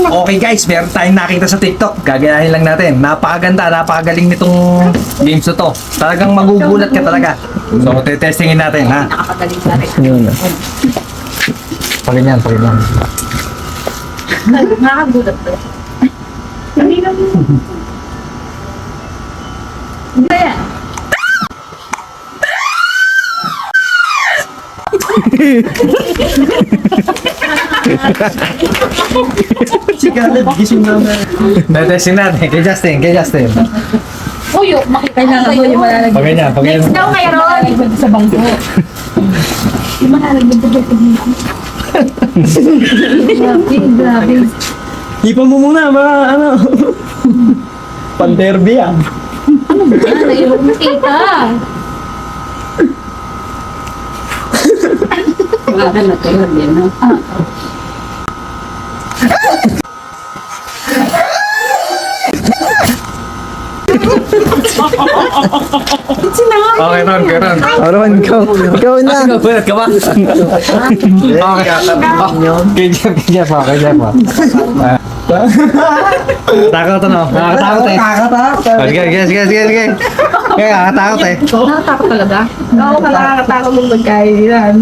Okay guys, meron tayong nakita sa TikTok. Gagayahin lang natin. Napakaganda, napakagaling nitong games na to. Talagang magugulat ka talaga. So, testingin natin, ha? Nakakagaling sa rin. Yun. Paganyan. Nakakagulat to. Hindi na mo. Hindi yan. Si Caleb, gising na na. Testing natin. Kay Justin. Uyo, kailangan mo yung malalagyan. Paganyan. Next daw kayo ron. Sa bangko. Yung malalagyan sa bangko. Grabe. Ipa mo muna, baka ano. Pan-derby yan. Ano ba? Naiwan mo kita. Wala na kayo yan, no? Okay, Ron. Aron, ikaw na. Nagulat ka ba? Okay. Kay Jeff pa. Takot ano? Nakakatakot eh. Sige. Kaya nakakatakot eh. Nakatakot talaga? Oo, nakakatakot mong magkainan.